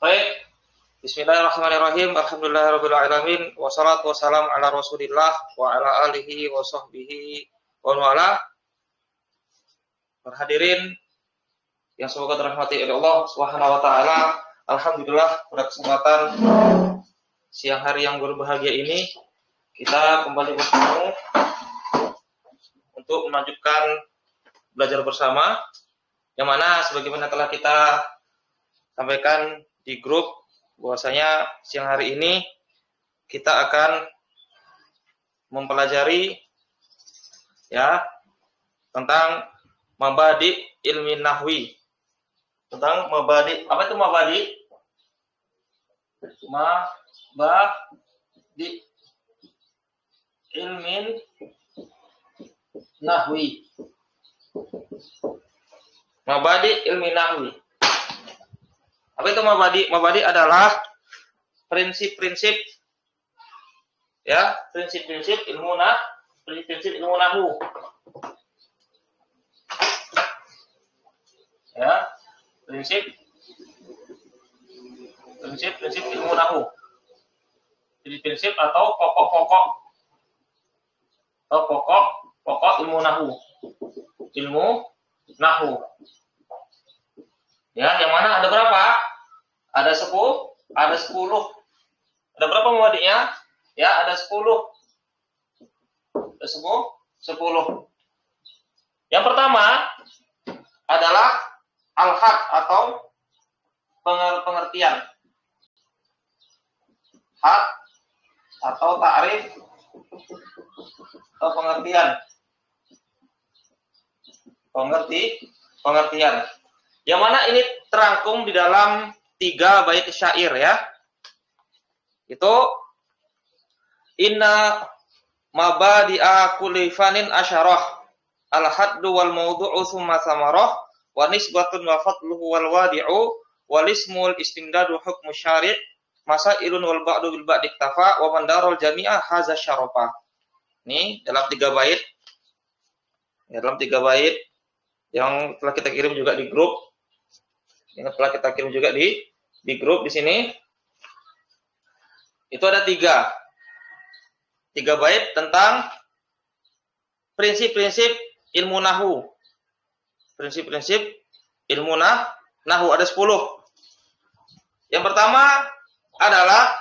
Baik, bismillahirrahmanirrahim. Alhamdulillahirabbil alamin. Wassalatu wassalamu ala Rasulillah wa ala alihi wa sahbihi wa wala. Hadirin yang semoga dirahmati oleh Allah Subhanahu wa taala. Alhamdulillah pada kesempatan siang hari yang berbahagia ini kita kembali bertemu untuk melanjutkan belajar bersama, yang mana sebagaimana telah kita sampaikan di grup bahwasanya siang hari ini kita akan mempelajari tentang mabadi ilmi nahwi. Tentang mabadi, apa itu mabadi? Mabadi ilmin nahwi. Mabadi ilmi nahwi. Apa itu mabadi? Mabadi adalah prinsip-prinsip prinsip-prinsip ilmu nahwu. Prinsip-prinsip ilmu nahwu. Jadi prinsip atau pokok ilmu nahwu. Ilmu nahwu. Yang mana ada berapa? Ada 10. Ada berapa mabadinya? Ada 10. Ada 10. Yang pertama adalah al-had atau pengertian. Had atau ta'rif atau pengertian. Pengertian. Yang mana ini terangkum di dalam 3 bait syair ya. Itu inna mabadi'a kulli fanin asyarah al-haddu wal mawdu'u summa samarah wa nisbatun wa fadluhu wal wadi'u wal ismul istimdadu hukmu syari' masailun wal ba'du bil ba'di iktafa wa mandarul jami'a haza syarafa. Ini dalam 3 bait. Dalam 3 bait yang telah kita kirim juga di grup. Yang telah kita kirim juga di grup di sini. Itu ada 3 bait tentang prinsip-prinsip ilmu nahwu. Prinsip-prinsip ilmu nahwu ada 10. Yang pertama adalah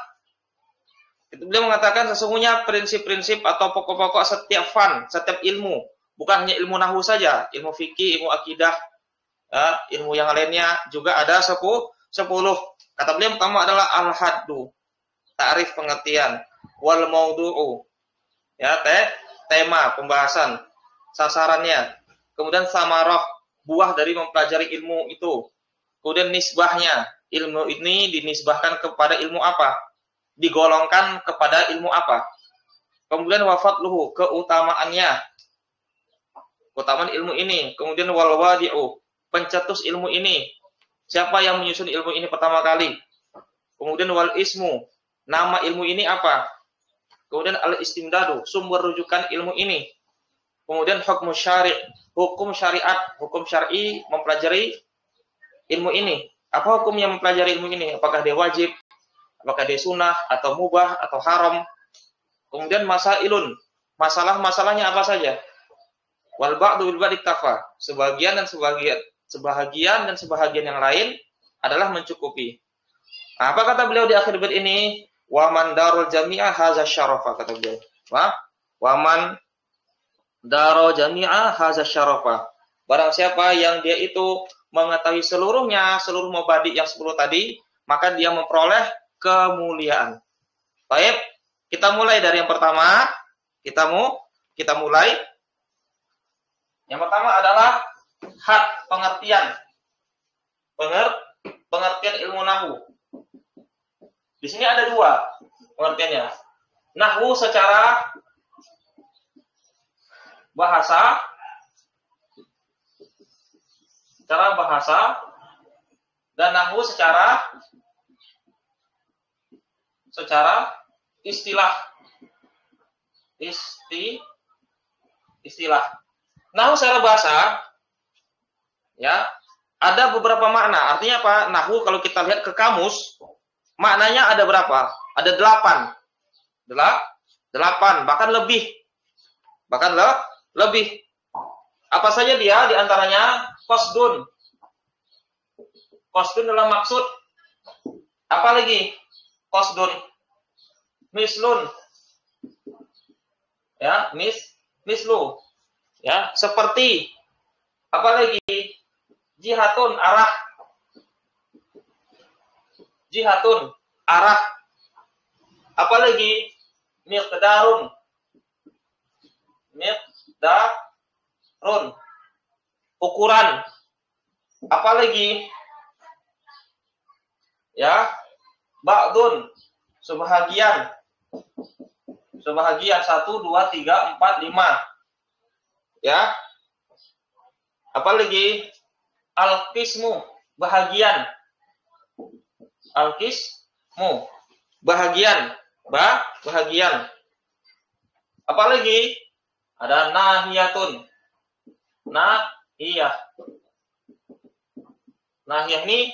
beliau mengatakan sesungguhnya prinsip-prinsip atau pokok-pokok setiap setiap ilmu, bukan hanya ilmu nahwu saja, ilmu fikih, ilmu akidah, ilmu yang lainnya juga ada 10. Kata beliau yang pertama adalah al-haddu, ta'rif pengertian, wal maudu'u, tema, pembahasan, sasarannya. Kemudian samarah, buah dari mempelajari ilmu itu. Kemudian nisbahnya, ilmu ini dinisbahkan kepada ilmu apa? Digolongkan kepada ilmu apa? Kemudian wafadluhu, keutamaannya. Keutamaan ilmu ini. Kemudian wal wadi'u, pencetus ilmu ini. Siapa yang menyusun ilmu ini pertama kali? Kemudian wal ismu, nama ilmu ini apa? Kemudian al-istimdadu, sumber rujukan ilmu ini. Kemudian hukmu syari', hukum syariat, hukum syar'i mempelajari ilmu ini. Apa hukumnya mempelajari ilmu ini? Apakah dia wajib? Apakah dia sunnah? Atau mubah? Atau haram? Kemudian masailun, masalah-masalahnya apa saja? Wal ba'du bil ba'di iktafa, sebagian dan sebahagian yang lain adalah mencukupi. Nah, apa kata beliau di akhir bait ini? Wa man darul jami'a haza syarafa, kata beliau. Wa man darul jami'a haza syarafa. Barang siapa yang dia itu mengetahui seluruhnya, seluruh mabadi yang 10 tadi, maka dia memperoleh kemuliaan. Baik, kita mulai dari yang pertama. Kita mulai. Yang pertama adalah had, pengertian. Pengertian ilmu nahwu. Di sini ada 2 pengertiannya. Nahwu secara bahasa, dan nahwu secara istilah. Nahwu secara bahasa ada beberapa makna. Artinya apa? Nahwu kalau kita lihat ke kamus, maknanya ada berapa? Ada 8. 8, bahkan lebih. Bahkan lebih. Apa saja dia? Di antaranya qasdun. Qasdun adalah maksud. Apa lagi? Qasdun. Mislun. Ya, mislu. Ya, seperti. Apa lagi? Jihatun, arah. Jihatun, arah. Apa lagi? Miqdarun. Miqdarun. Ukuran. Apa lagi? Ya. Ba'dun. Sebahagian. Sebahagian 1, 2, 3, 4, 5. Ya. Apa lagi? Al-qismu, bahagian. Al-qismu, bahagian. Bahagian. Apa lagi? Ada nahiyatun. Nahiyah. Nahiyah ini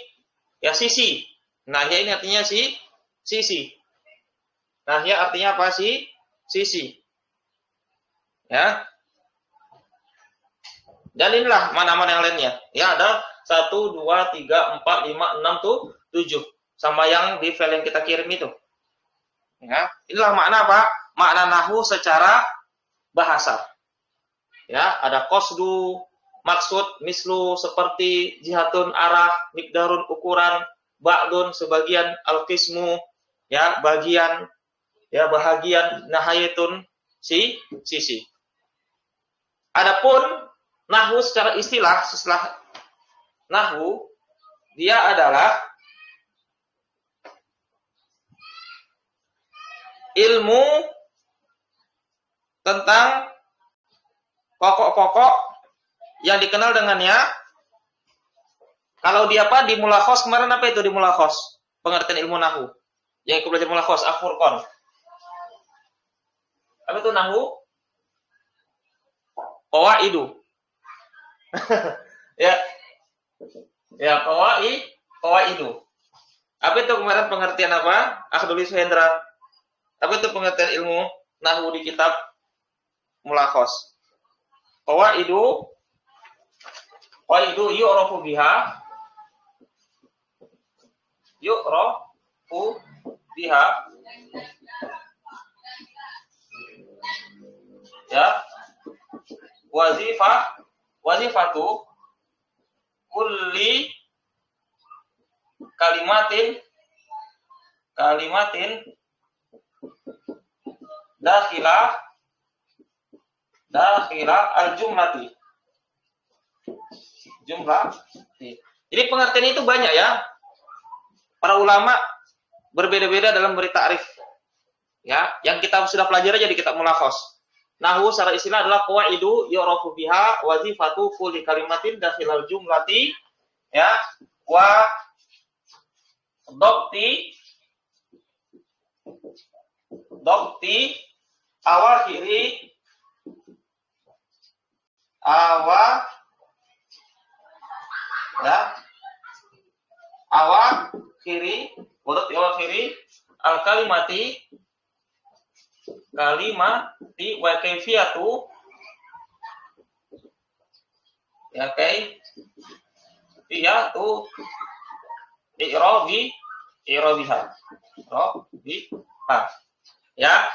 ya sisi. Nahiyah ini artinya sisi. Nahiyah artinya apa sih? Sisi. Ya. Dan inilah mana-mana yang lainnya. Ya, ada 1, 2, 3, 4, 5, 6, 7. Sama yang di file yang kita kirim itu. Ya, inilah makna apa? Makna nahwu secara bahasa. Ya, ada qasdu, maksud, mislu, seperti, jihatun, arah, miqdarun, ukuran, ba'dun, sebagian, al-qismu, ya, bagian, ya, bahagian, nahayatun, sisi. Adapun nahwu secara istilah, setelah nahwu, dia adalah ilmu tentang pokok-pokok yang dikenal dengannya. Kalau dia apa? Di mulakhos, kemarin apa itu di mulakhos? Pengertian ilmu nahwu. Yang ikut belajar mulakhos, Al-Furqan. Apa itu nahwu? Qawaidu. ya qawaidu. Apa itu kemarin pengertian apa? Akhduli Suhendra. Apa itu pengertian ilmu nahwu di kitab mulakhos? Qawaidu yu'rafu biha ya wazifatu kulli kalimatin dakhila al-jumlati. Jumlah. Jadi pengertian itu banyak ya. Para ulama berbeda-beda dalam beri ta'rif. Ya, yang kita sudah pelajari jadi kitab mulakhos. Nahwu secara istilah adalah qawaidu yu'rafu biha wazifatu kulli kalimatin dakhilal jumlati, ya, wa dokti awakhiri al kalimati wa kaifiyatu ya kaifiyatu i'rabiha ya.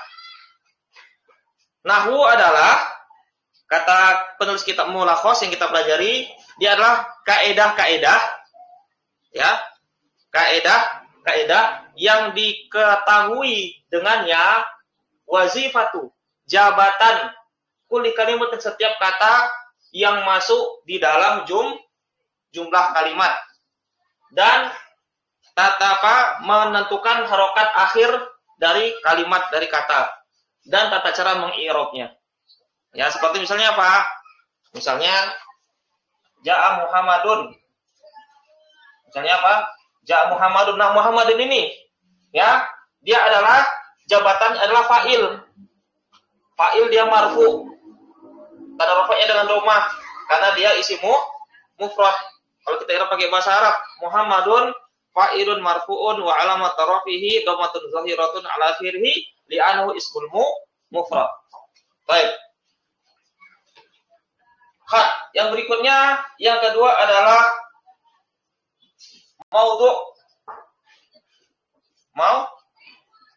Nahwu adalah, kata penulis kitab mulakhos yang kita pelajari, dia adalah kaedah-kaedah ya, kaedah yang diketahui dengannya wazifatu, jabatan, kulli kalimat, setiap kata yang masuk di dalam jumlah kalimat, dan menentukan harokat akhir dari kalimat, dari kata, dan tata cara mengi'rabnya. Ya, seperti misalnya apa? Misalnya Ja'a Muhammadun. Misalnya apa? Ja'a Muhammadun. Nah, Muhammadun ini ya, dia adalah jabatan adalah fa'il. Fa'il dia marfu. Tanda rafa'nya dengan dhammah karena dia isimu mufrad. Kalau kita i'rab pakai bahasa Arab, Muhammadun fa'ilun marfu'un wa alamat rafihi dhammatun zahiratun ala akhirih li'annahu ismul mufrad. Baik. Yang berikutnya, yang kedua adalah maudhu'.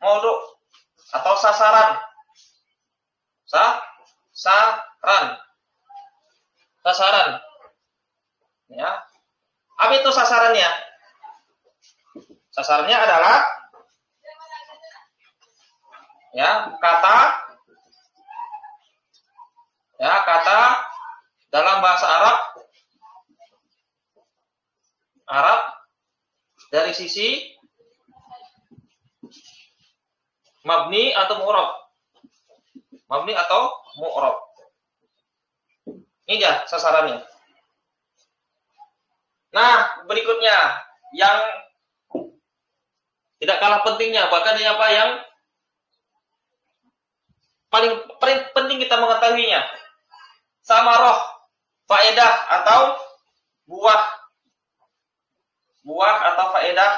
Maudhu' atau sasaran. Sasaran. Ya. Apa itu sasarannya? Sasarannya adalah kata dalam bahasa Arab dari sisi mabni atau mu'rab. Ini dia sasarannya. Nah, berikutnya yang tidak kalah pentingnya, bahkan yang paling penting kita mengetahuinya. Samarah, faedah atau buah atau faedah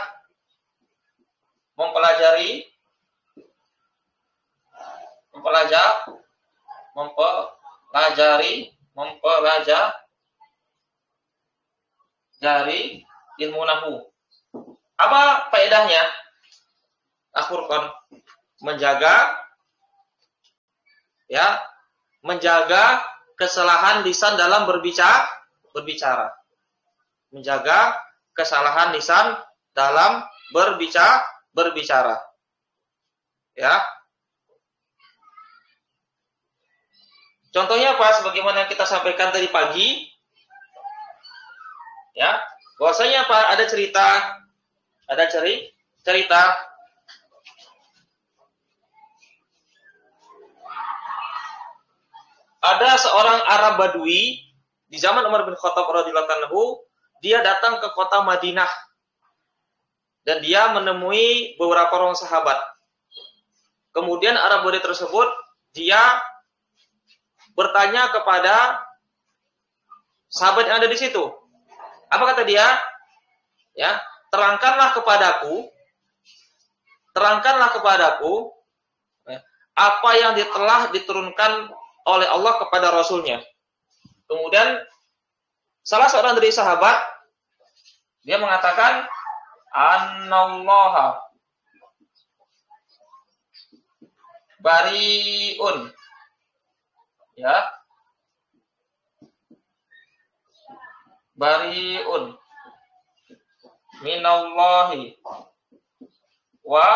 mempelajari ilmu nahwu. Apa faedahnya? Akhurkan menjaga kesalahan lisan dalam berbicara. Menjaga kesalahan lisan dalam berbicara. Ya. Contohnya apa? Sebagaimana yang kita sampaikan tadi pagi, ya, bahwasanya apa? Ada cerita ada seorang Arab Badui di zaman Umar bin Khattab radhiyallahu anhu, dia datang ke kota Madinah dan dia menemui beberapa orang sahabat. Kemudian Arab Badui tersebut dia bertanya kepada sahabat yang ada di situ. Apa kata dia? Ya, terangkanlah kepadaku apa yang telah diturunkan oleh Allah kepada Rasulnya. Kemudian salah seorang dari sahabat dia mengatakan annallaha bariun, ya, bariun minallahi wa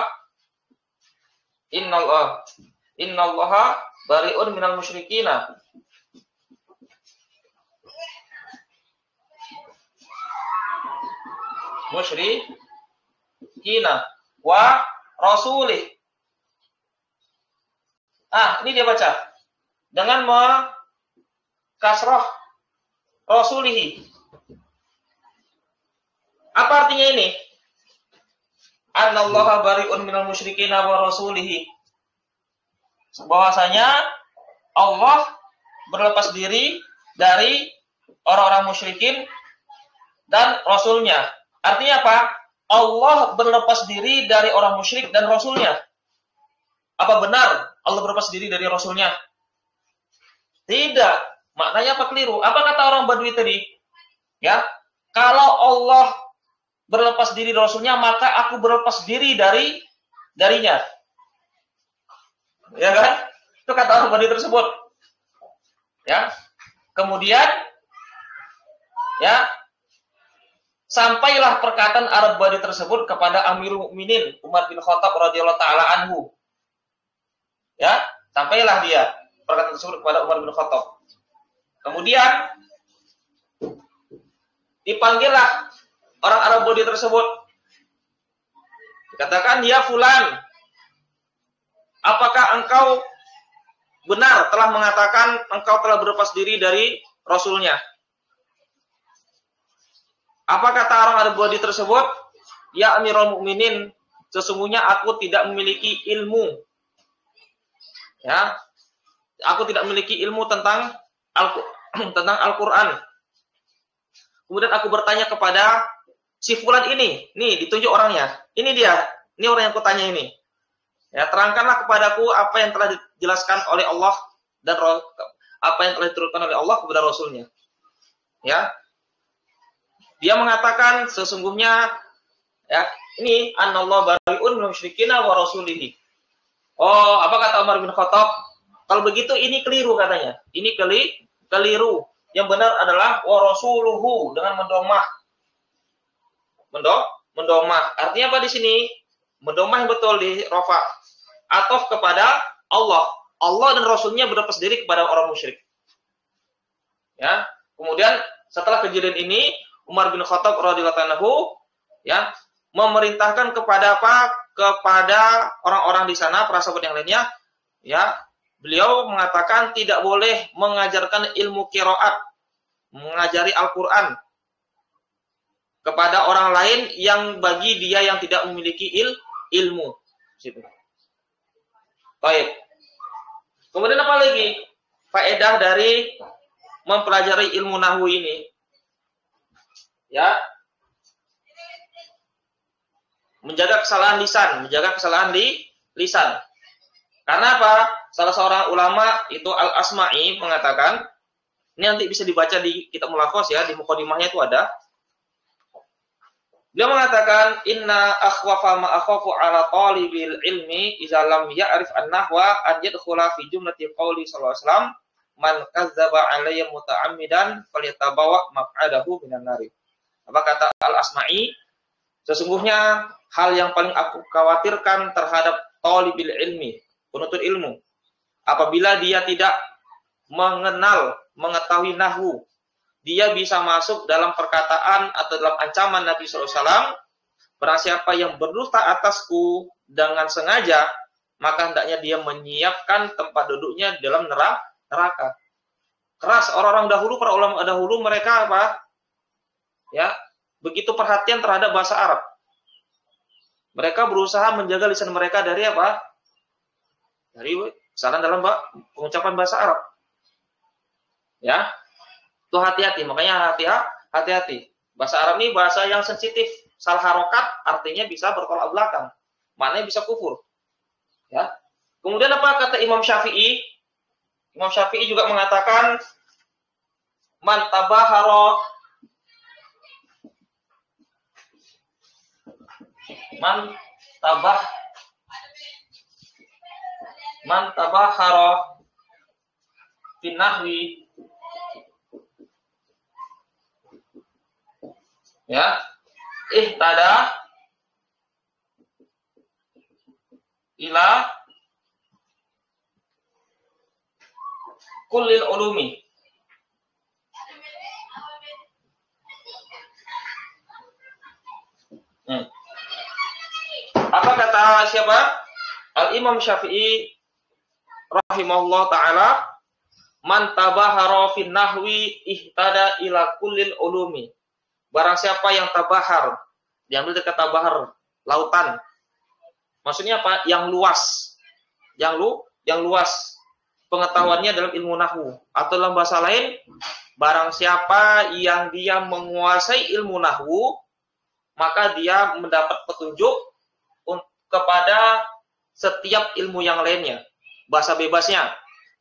innallaha bariun minal musyrikina. Wa rasulih. Ini dia baca dengan kasrah rasulihi. Apa artinya ini? Annallaha bari'un minal musyrikina wa rasulihi. Bahwasanya Allah berlepas diri dari orang-orang musyrikin dan Rasulnya. Artinya apa? Allah berlepas diri dari orang musyrik dan Rasulnya. Apa benar Allah berlepas diri dari Rasulnya? Tidak. Maknanya apa? Keliru. Apa kata orang Badui tadi? Ya, kalau Allah berlepas diri dari Rasulnya, maka aku berlepas diri darinya. Ya kan? Itu kata orang Badui tersebut. Ya. Kemudian, ya, sampailah perkataan Arab Badui tersebut kepada Amirul Mukminin Umar bin Khattab radhiyallahu taala anhu. Ya, sampailah dia perkataan tersebut kepada Umar bin Khattab. Kemudian dipanggillah orang Arab Badui tersebut. Dikatakan, "Ya fulan, apakah engkau benar telah mengatakan engkau telah berlepas diri dari Rasulnya?" Apa kata orang Arab Badui tersebut? "Ya Amirul Mukminin, sesungguhnya aku tidak memiliki ilmu. Ya, aku tidak memiliki ilmu tentang Al-Quran. Kemudian aku bertanya kepada si fulan ini. Nih, ditunjuk orangnya. Ini dia. Ini orang yang kutanya ini. Ya, terangkanlah kepadaku apa yang telah dijelaskan oleh Allah dan apa yang telah diturunkan oleh Allah kepada Rasulnya. Ya. Dia mengatakan sesungguhnya ya, ini anallahu bari'un minal musyrikina wa rasulihi. Oh, apa kata Umar bin Khattab? Kalau begitu ini keliru katanya. Ini keliru. Yang benar adalah wa rasuluhu dengan mendomah. Mendomah. Artinya apa di sini? Mendomah yang betul di rafa. Atau kepada Allah. Allah dan Rasulnya berlepas diri kepada orang musyrik. Ya. Kemudian setelah kejadian ini Umar bin Khattab radhiyallahu anhu ya memerintahkan kepada apa? Kepada orang-orang di sana, para sahabat yang lainnya, ya, beliau mengatakan tidak boleh mengajarkan ilmu qiraat, mengajari Al-Qur'an kepada orang lain yang bagi dia yang tidak memiliki ilmu. Situ. Baik. Kemudian apa lagi? Faedah dari mempelajari ilmu nahwu ini. Ya. Menjaga kesalahan lisan. Karena apa? Salah seorang ulama itu Al-Asma'i mengatakan, ini nanti bisa dibaca di kitab Mulakhas ya, di mukadimahnya itu ada. Dia mengatakan, inna akhwafa ma akhafu ala talibil ilmi idza lam ya'rif an-nahwa an yadkhula fi jumlati qouli sallallahu alaihi wasallam man kadzdzaba alayya muta'ammidan falyatabawa maq'adahu minan nari. Apa kata Al-Asma'i? Sesungguhnya hal yang paling aku khawatirkan terhadap talibil ilmi, penuntut ilmu, apabila dia tidak mengetahui nahwu, dia bisa masuk dalam perkataan atau dalam ancaman Nabi SAW, barang siapa yang berdusta atasku dengan sengaja, maka hendaknya dia menyiapkan tempat duduknya dalam neraka. Keras orang-orang dahulu, para ulama dahulu, mereka apa? Ya, begitu perhatian terhadap bahasa Arab. Mereka berusaha menjaga lisan mereka dari apa? Dari kesalahan dalam pengucapan bahasa Arab. Ya, itu hati-hati. Makanya hati-hati. Bahasa Arab ini bahasa yang sensitif. Salah harokat artinya bisa bertolak belakang. Maknanya bisa kufur. Ya. Kemudian apa kata Imam Syafi'i? Imam Syafi'i juga mengatakan man tabahara man tabahara fi nahwi ya ihtada ila kullil ulumi. Apa kata siapa? Al-Imam Syafi'i rahimahullah ta'ala, man tabahara fin nahwi ihtada ila kullil ulumi. Barang siapa yang tabahar, diambil dari kata bahar, lautan. Maksudnya apa? Yang luas. Yang luas pengetahuannya dalam ilmu nahwu. Atau dalam bahasa lain, barang siapa yang dia menguasai ilmu nahwu, maka dia mendapat petunjuk kepada setiap ilmu yang lainnya. Bahasa bebasnya,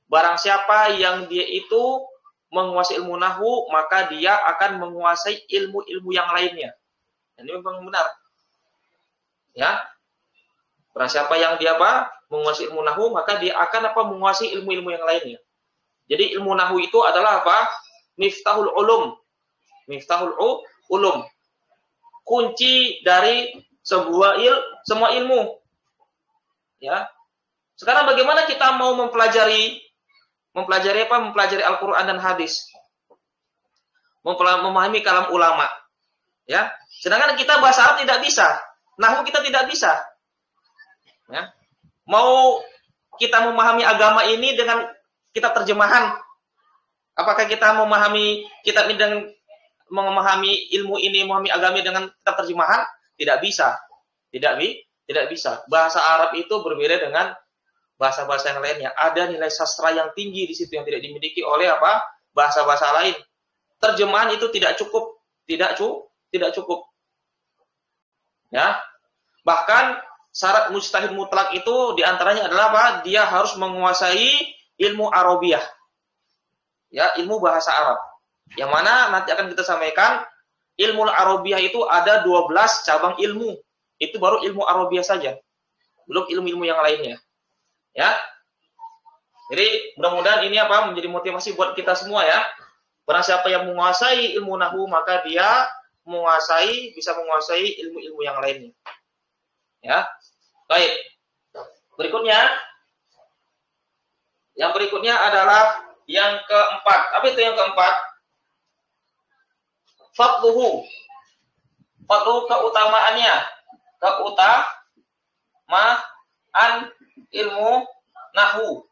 barang siapa yang dia itu menguasai ilmu nahwu, maka dia akan menguasai ilmu-ilmu yang lainnya. Ini memang benar. Ya. Barang siapa yang dia menguasai ilmu nahwu, maka dia akan menguasai ilmu-ilmu yang lainnya. Jadi ilmu nahwu itu adalah apa? Miftahul ulum. Miftahul ulum. Kunci dari semua ilmu. Ya. Sekarang bagaimana kita mau mempelajari Al-Qur'an dan hadis? Memahami kalam ulama. Ya. Sedangkan kita bahasa Arab tidak bisa. Nahwu kita tidak bisa. Ya. Mau kita memahami agama ini dengan kitab terjemahan. Apakah kita memahami kitab ini dengan memahami ilmu ini, memahami agama dengan kitab terjemahan? Tidak bisa. Tidak bisa. Bahasa Arab itu berbeda dengan bahasa-bahasa yang lainnya. Ada nilai sastra yang tinggi di situ yang tidak dimiliki oleh bahasa-bahasa lain. Terjemahan itu tidak cukup tidak cukup. Ya. Bahkan syarat mujtahid mutlak itu diantaranya adalah apa? Dia harus menguasai ilmu Arabiyah. Ya, ilmu bahasa Arab. Yang mana nanti akan kita sampaikan ilmu Arabiyah itu ada 12 cabang ilmu. Itu baru ilmu Arabiyah saja. Belum ilmu-ilmu yang lainnya. Ya. Jadi mudah-mudahan ini apa menjadi motivasi buat kita semua ya. Barang siapa yang menguasai ilmu nahwu maka dia bisa menguasai ilmu-ilmu yang lainnya. Ya. Baik. Yang berikutnya adalah yang keempat. Apa itu yang keempat? Fadluhu. Fadlu keutamaannya. Keutamaan ilmu nahwu.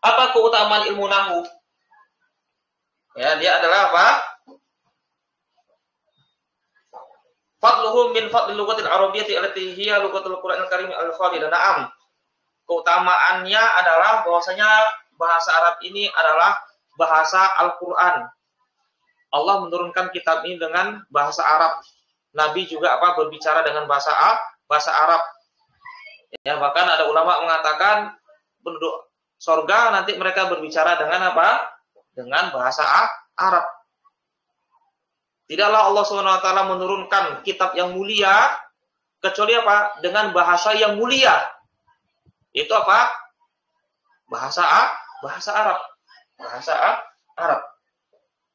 Apa keutamaan ilmu nahwu? Ya, dia adalah apa? Fadluhu min fadlil lughatil arabiyyati allati hiya lughatul Qur'anil Karim al-Khalidah. Naam. Keutamaannya adalah bahwasanya bahasa Arab ini adalah bahasa Al-Qur'an. Allah menurunkan kitab ini dengan bahasa Arab. Nabi juga berbicara dengan bahasa Arab. Ya, bahkan ada ulama mengatakan penduduk surga nanti mereka berbicara dengan apa? Dengan bahasa Arab. Tidaklah Allah SWT menurunkan kitab yang mulia kecuali apa? Dengan bahasa yang mulia. Itu apa? Bahasa Arab. Bahasa Arab.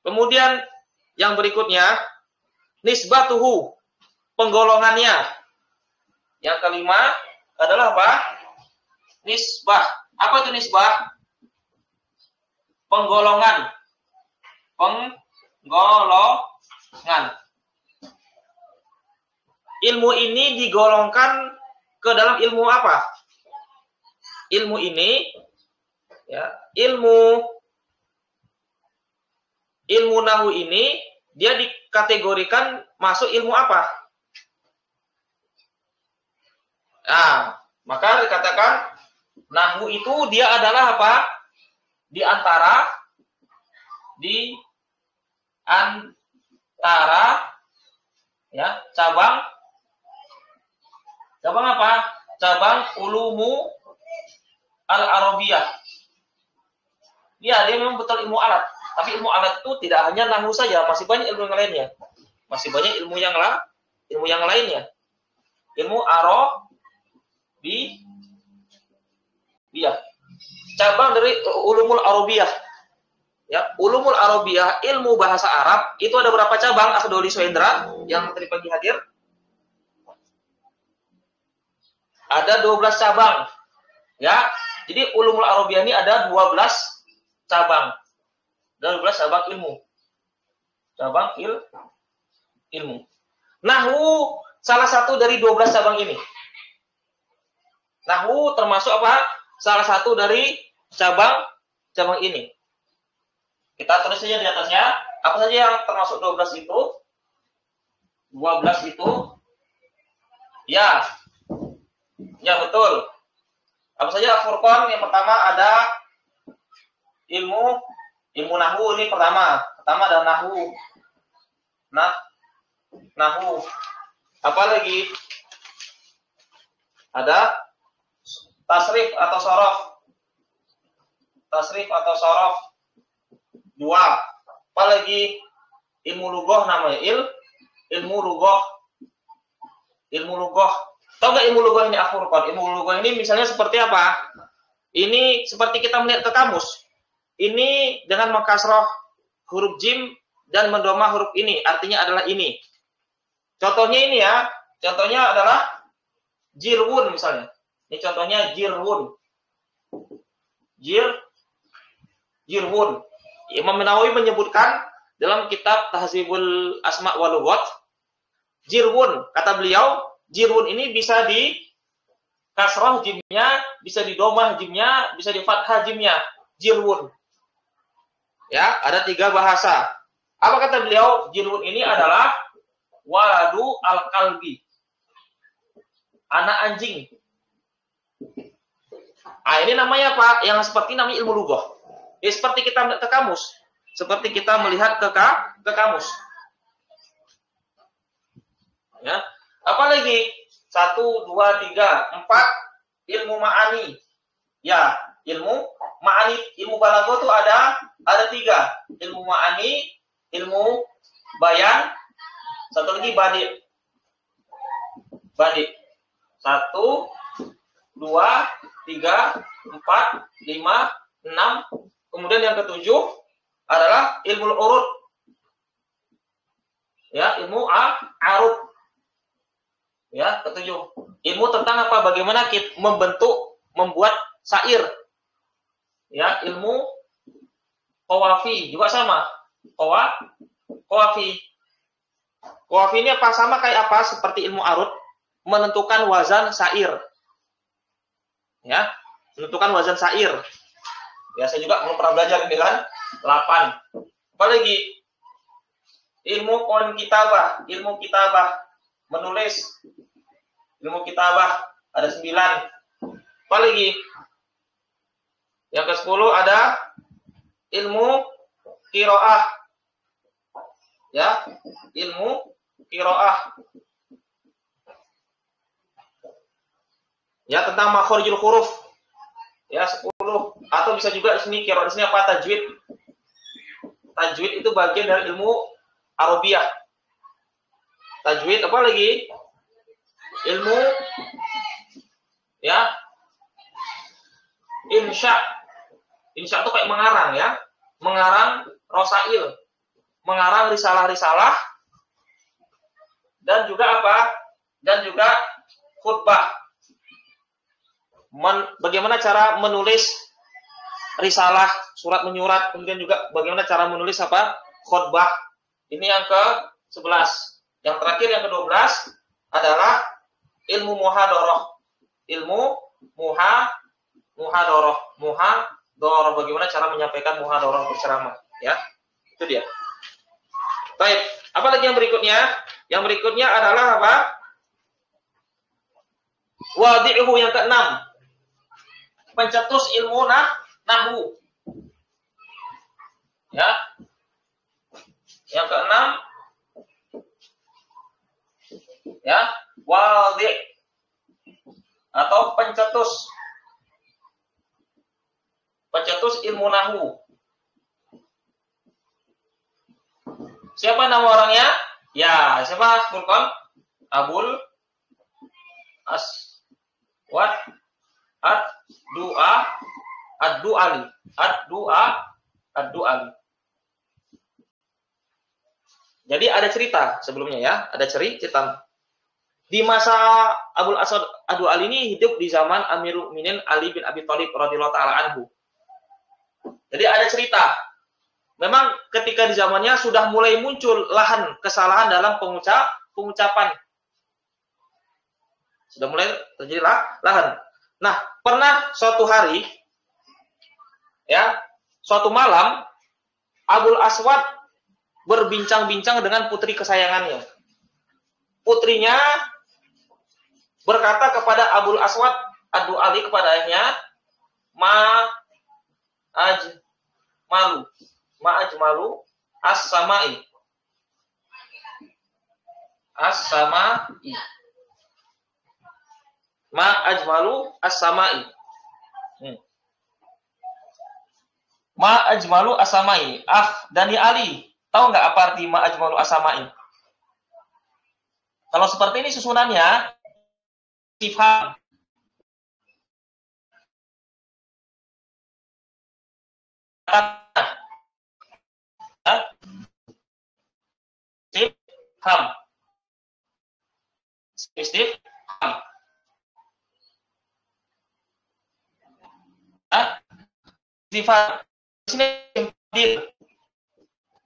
Kemudian yang berikutnya nisbatuhu, penggolongannya. Yang kelima adalah apa? Nisbah. Apa itu nisbah? Penggolongan. Ilmu ini digolongkan ke dalam ilmu apa? Ilmu ini ya, ilmu nahwu ini dia dikategorikan masuk ilmu apa? Nah, maka dikatakan nahwu itu dia adalah apa? Di antara ya, cabang apa? Cabang ulumu al-arabiyah. Ya, dia memang betul ilmu alat. Tapi ilmu alat itu tidak hanya nahwu saja, masih banyak ilmu yang lainnya. Masih banyak ilmu yang lainnya. Ilmu Arabiyah. Cabang dari ulumul arabiyah. Ya, ulumul arabiyah, ilmu bahasa Arab, itu ada berapa cabang? Akhdoli Soendra yang tadi pagi hadir. Ada 12 cabang. Ya. Jadi ulumul arabiyah ini ada 12 cabang. 12 cabang ilmu. Ilmu. Nahwu salah satu dari 12 cabang ini. Nahwu termasuk apa? Salah satu dari cabang ini. Kita tulis saja di atasnya. Apa saja yang termasuk 12 itu? 12 itu. Ya. Ya, betul. Apa saja Furqan? Yang pertama ada ilmu nahwu ini pertama. Pertama ada nahwu. Nahwu. Apa lagi? Ada tasrif atau sorof. 2. Apa lagi? Ilmu lughah namanya. Ilmu lughah. Tahu nggak ilmu lughah ini Furqan? Ilmu lughah ini misalnya seperti apa? Ini seperti kita melihat ke kamus. Ini dengan mengkasroh huruf jim dan mendomah huruf ini. Artinya adalah ini. Contohnya ini ya. Contohnya adalah jirwun misalnya. Ini contohnya jirwun. Jirwun. Imam Nawawi menyebutkan dalam kitab Tahzibul Asma' wal Lughat, jirwun, kata beliau, jirwun ini bisa di kasrah jimnya, bisa di domah jimnya, bisa di fathah jimnya, jirwun. Ya, ada 3 bahasa. Apa kata beliau? Jirwun ini adalah waladu al-qalbi. Anak anjing. Ini namanya apa? Yang seperti namanya ilmu lughah. Ya, seperti kita melihat ke kamus. Seperti kita melihat ke kamus. Ya. Apalagi 1, 2, 3, 4 ilmu ma'ani. Ya, ilmu ma'ani, ilmu balaghah itu ada 3. Ilmu ma'ani, ilmu bayan, satu lagi badi. Badi. 1, 2, 3, 4, 5, 6. Kemudian yang ketujuh adalah ilmu urut. Ya, ilmu arut. Ya, ketujuh. Ilmu tentang apa? Bagaimana kita membuat syair. Ya, ilmu qawafi juga sama. Qawafi. Qawafi ini apa? Sama kayak apa? Seperti ilmu arut, menentukan wazan syair. Ya, menentukan wazan syair. Ya, saya juga belum pernah belajar ini kan. 8. Apalagi ilmu kitabah, menulis. Ilmu kitabah ada 9. Apalagi yang ke-10 ada ilmu qiraah. Ya, ilmu qiraah. Ya, tentang makharijul huruf. Ya, 10. Atau bisa juga di sini qiraah, di sini apa? Tajwid. Tajwid itu bagian dari ilmu Arabiyah. Tajwid apa lagi? Ilmu ya insya. Insya itu kayak mengarang ya. Mengarang rosail, mengarang risalah-risalah, dan juga apa? Dan juga khutbah. Bagaimana cara menulis risalah, surat menyurat, kemudian juga bagaimana cara menulis apa? Khutbah. Ini yang ke-11. Yang terakhir yang ke-12 adalah ilmu muhadharah. Ilmu muhadharah. Bagaimana cara menyampaikan muhadharah, berceramah, ya. Itu dia. Baik, apa lagi yang berikutnya? Yang berikutnya adalah apa? Wadi'uhu yang ke-6. Pencetus ilmu nahwu. Ya. Yang ke-6 ya, wadi' atau pencetus ilmu nahwu. Siapa nama orangnya? Ya, siapa? Furqan Abul Aswad Ad-Du'ali. Jadi ada cerita sebelumnya ya, ada cerita. Di masa Abul Aswad Ad-Du'ali ini hidup di zaman Amirul Mukminin Ali bin Abi Thalib radhiyallahu taala anhu. Jadi ada cerita. Memang ketika di zamannya sudah mulai muncul kesalahan dalam pengucapan. Sudah mulai terjadi lahan. Nah, pernah suatu hari ya, suatu malam Abul Aswad berbincang-bincang dengan putri kesayangannya. Putrinya berkata kepada Abul Aswad Ad-Du'ali, kepadanya, ma'ajmalu as-sama'i. Ma'ajmalu as-sama'i. Ma'ajmalu as-sama'i. Dani Ali, tahu nggak apa arti ma'ajmalu as-sama'i? Kalau seperti ini susunannya, istifham. Istifham. Istifham.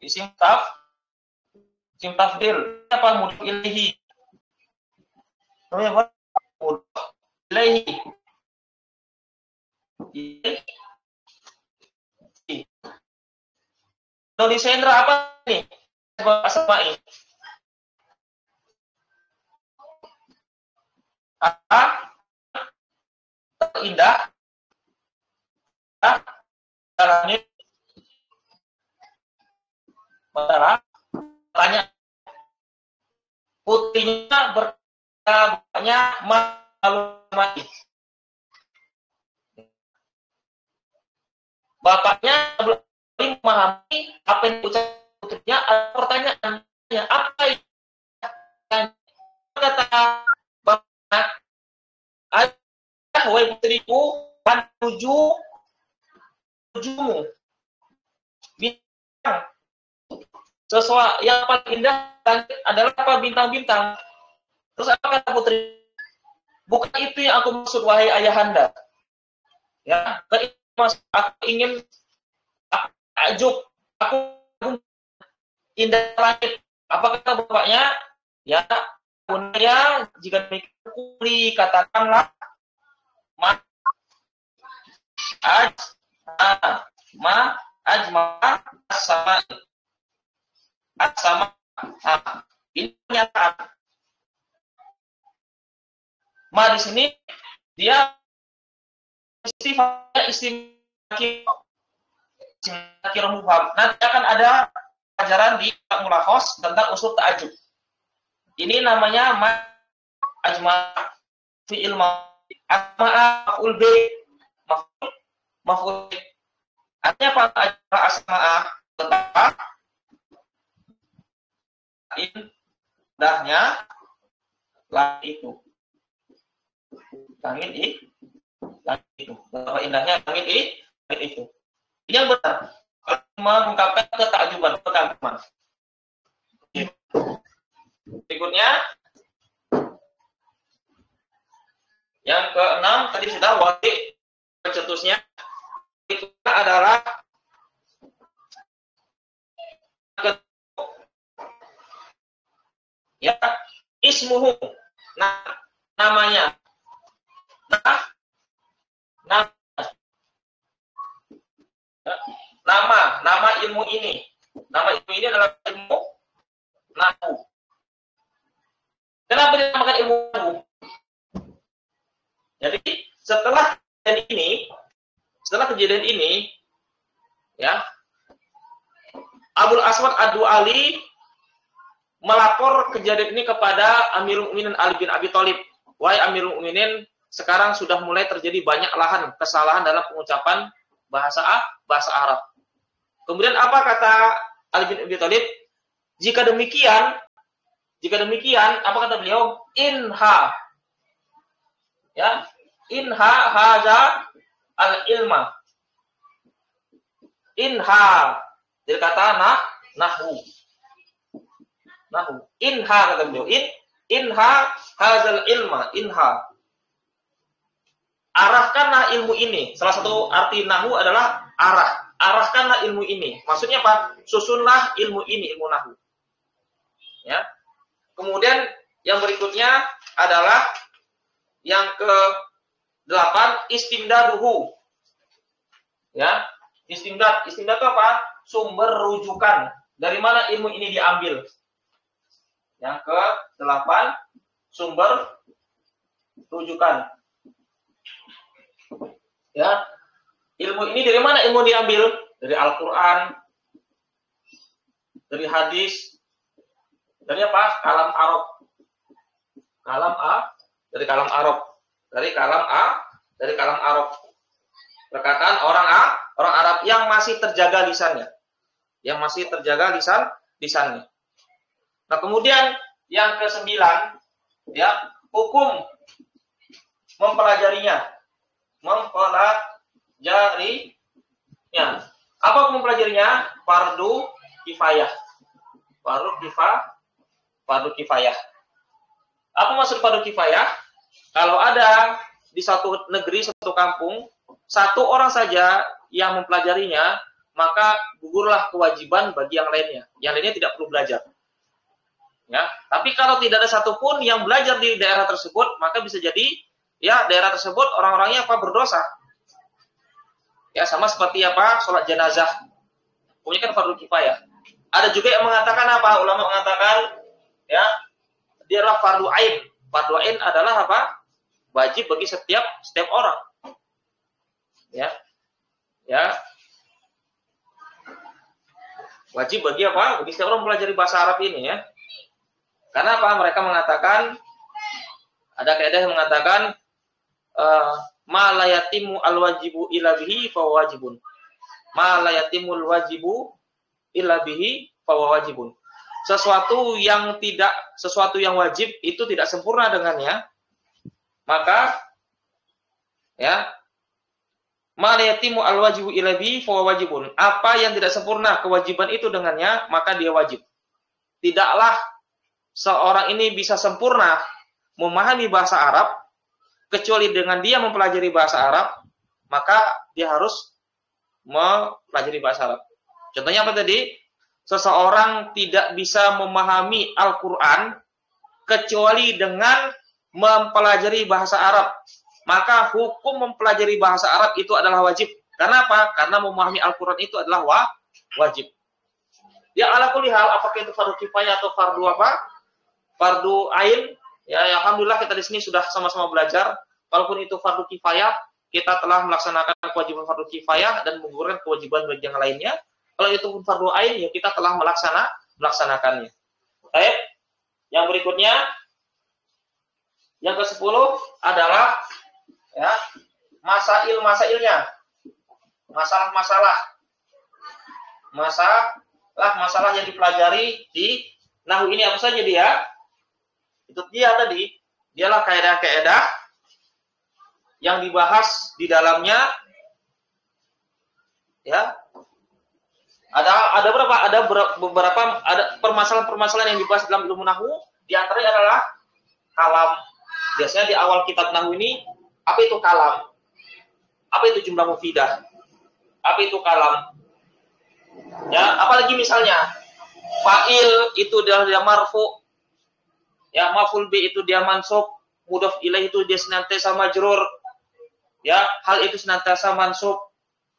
Isim tafdil. Apa? Mudhof ilaihi. Mudhof ilaihi. Indonesia Indra apa nih? Asma'i. Terindah. Langit. Tanya putri putrinya berkata bapaknya malu mati. Bapaknya belum memahami apa yang diucapkan putrinya. Ada pertanyaan, apa yang kata bapaknya? Ayah, wahai putriku, menujumu bintang. Sesuatu yang paling indah adalah apa? Bintang-bintang. Terus apa kata putri? Bukan itu yang aku maksud, wahai ayahanda. Ya, aku ingin takjub, aku indah langit. Apa kata bapaknya? Ya, bunda, jika demikian kuli katakanlah sama ini pernyataan. Ma di sini dia istimewa mubham. Nanti akan ada pelajaran di mulakhos tentang usul ta'ajub. Ini namanya ajma fi ilma maf'ul b maf'ul. Artinya apa? Ajma asma'a tentang indahnya langit itu. Langit itu. Betapa indahnya langit itu. Ini yang benar. Mengungkapkan ketakjuban, kekaguman. Berikutnya, yang keenam tadi sudah wajib pencetusnya itu adalah ya ismuhu, namanya. Nama ilmu ini. Nama ilmu ini adalah ilmu nahwu. Kenapa dinamakan ilmu nahwu? Jadi setelah kejadian ini, ya, Abul Aswad Ad-Du'ali melapor kejadian ini kepada Amirul Mukminin Ali bin Abi Thalib. Wahai Amirul Mukminin, sekarang sudah mulai terjadi banyak kesalahan dalam pengucapan bahasa Arab. Kemudian apa kata Ali bin Abi Thalib? Jika demikian, apa kata beliau? Inha. Ya, inha haza al-ilma. Inha. Jadi kata nahwu. Inha kata beliau. Inha hazal ilma. Inha. Arahkanlah ilmu ini. Salah satu arti nahwu adalah arah. Arahkanlah ilmu ini. Maksudnya apa? Susunlah ilmu ini, ilmu nahwu. Ya. Kemudian yang berikutnya adalah yang ke-8, istimdaduhu. Ya. Istimdad itu apa? Sumber rujukan. Dari mana ilmu ini diambil? Yang ke-8, sumber rujukan. Ya. Ilmu ini dari mana ilmu diambil? Dari Al-Qur'an, dari hadis, dari apa? Kalam Arab. Dari kalam Arab. Perkataan orang Arab yang masih terjaga lisannya. Lisannya. Nah, kemudian yang ke-9, ya, hukum mempelajarinya. Apa hukum mempelajarinya? Fardu kifayah. Apa maksud fardu kifayah? Kalau ada di satu negeri, satu kampung, satu orang saja yang mempelajarinya, maka gugurlah kewajiban bagi yang lainnya. Yang lainnya tidak perlu belajar. Ya, tapi kalau tidak ada satupun yang belajar di daerah tersebut, maka bisa jadi ya daerah tersebut orang-orangnya berdosa. Ya, sama seperti sholat jenazah. Punya kan fardu kifayah. Ada juga yang mengatakan ulama mengatakan ya dia adalah fardu ain. Fardu ain adalah wajib bagi setiap orang. Ya. Wajib bagi bagi setiap orang mempelajari bahasa Arab ini, ya. Karena apa? Mereka mengatakan, ada kaidah yang mengatakan ma la yatimu al-wajibu illa bihi fa wajibun. Ma la yatimul wajibu illa bihi fa wajibun. Sesuatu yang wajib itu tidak sempurna dengannya, maka ya ma la yatimu al-wajibu illa bihi fa wajibun. Apa yang tidak sempurna kewajiban itu dengannya, maka dia wajib. Tidaklah seorang ini bisa sempurna memahami bahasa Arab kecuali dengan dia mempelajari bahasa Arab, maka dia harus mempelajari bahasa Arab. Contohnya apa tadi? Seseorang tidak bisa memahami Al-Quran kecuali dengan mempelajari bahasa Arab. Maka hukum mempelajari bahasa Arab itu adalah wajib. Karena apa? Karena memahami Al-Quran itu adalah wajib. Ya ala kulli hal, apakah itu fardu kifayah atau fardu apa? Fardu ain. Ya, alhamdulillah kita di sini sudah sama-sama belajar. Walaupun itu fardu kifayah, kita telah melaksanakan kewajiban fardu kifayah dan menggugurkan kewajiban bagi yang lainnya. Kalau itu pun fardu ain, ya kita telah melaksanakannya. Baik. Yang berikutnya, yang ke-10 adalah ya masailnya. Masalah yang dipelajari di nahwu ini apa saja dia? Itu dia tadi. Dialah kaidah-kaidah yang dibahas di dalamnya. Ya. Ada beberapa permasalahan yang dibahas dalam ilmu nahwu, di antaranya adalah kalam. Biasanya di awal kitab nahwu ini, apa itu kalam? Apa itu jumlah mufidah? Apa itu kalam? Ya, apalagi misalnya fa'il itu dia marfu, ya maf'ul bi itu dia mansub, mudhof ilaih itu dia senantiasa majrur, ya hal itu senantiasa mansub,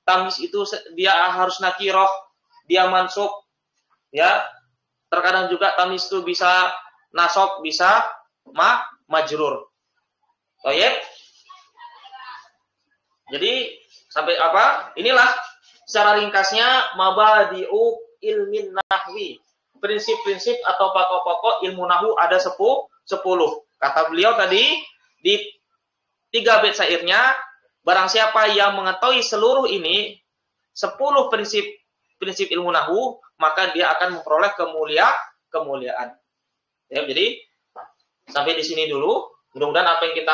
tamyiz itu dia harus nakirah, dia mansub, ya terkadang juga tamyiz itu bisa nasab, bisa majrur. Baik. Jadi sampai apa? Inilah secara ringkasnya mabadi'u ilmin nahwi. Prinsip-prinsip atau pokok-pokok ilmu nahwu ada 10. Kata beliau tadi di 3 bait syairnya, barang siapa yang mengetahui seluruh ini 10 prinsip ilmu nahwu, maka dia akan memperoleh kemuliaan. Ya, jadi sampai di sini dulu. Mudah-mudahan apa yang kita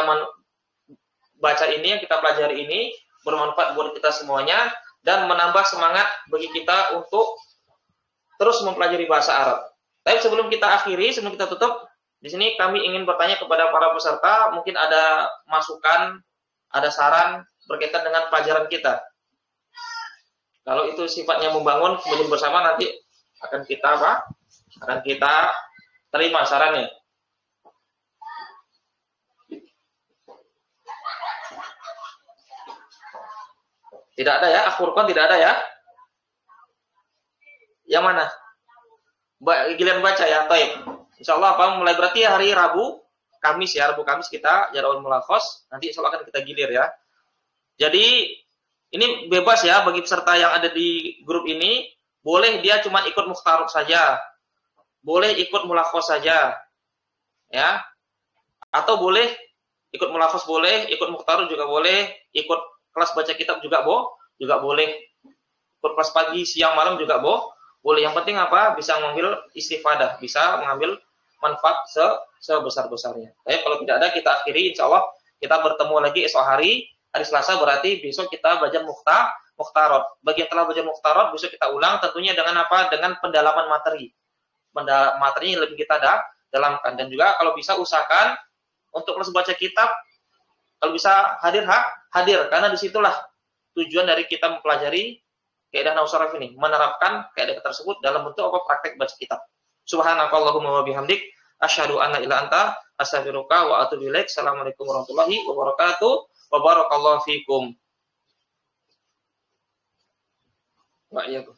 baca ini, yang kita pelajari ini bermanfaat buat kita semuanya dan menambah semangat bagi kita untuk terus mempelajari bahasa Arab. Tapi sebelum kita akhiri, sebelum kita tutup, di sini kami ingin bertanya kepada para peserta, mungkin ada masukan, ada saran berkaitan dengan pelajaran kita. Kalau itu sifatnya membangun, kemudian bersama nanti akan kita terima sarannya. Tidak ada ya, Furqan tidak ada ya. Yang mana? Giliran baca ya, taib. Insyaallah apa mulai berarti hari Rabu, Kamis ya, Rabu Kamis kita Jadwal Mulakhos, nanti insyaallah akan kita gilir ya. Jadi ini bebas ya bagi peserta yang ada di grup ini, boleh dia cuma ikut mukhtarab saja. Boleh ikut mulakhos saja. Ya. Atau boleh ikut mulakhos boleh, ikut mukhtarab juga boleh, ikut kelas baca kitab juga boleh. Ikut kelas pagi, siang, malam juga boleh. Yang penting apa? Bisa mengambil istifadah, bisa mengambil manfaat sebesar-besarnya. Tapi kalau tidak ada, kita akhiri. Insya Allah kita bertemu lagi esok hari Selasa, berarti besok kita belajar mukhtarot. Bagi yang telah belajar mukhtarot, besok kita ulang tentunya dengan apa? Dengan pendalaman materi. Materinya lebih kita dalamkan. Dan juga kalau bisa usahakan untuk kelas baca kitab, kalau bisa hadir, karena disitulah tujuan dari kita mempelajari kaidah nahwu sharaf ini, menerapkan kaidah tersebut dalam bentuk apa? Praktek baca kitab. Subhanakallahumma wa bihamdik, asyhadu anna ila anta, astaghfiruka wa atubu ilaik. Assalamualaikum warahmatullahi wabarakatuh. Wa barakallahu fikum. Wa iyyakum.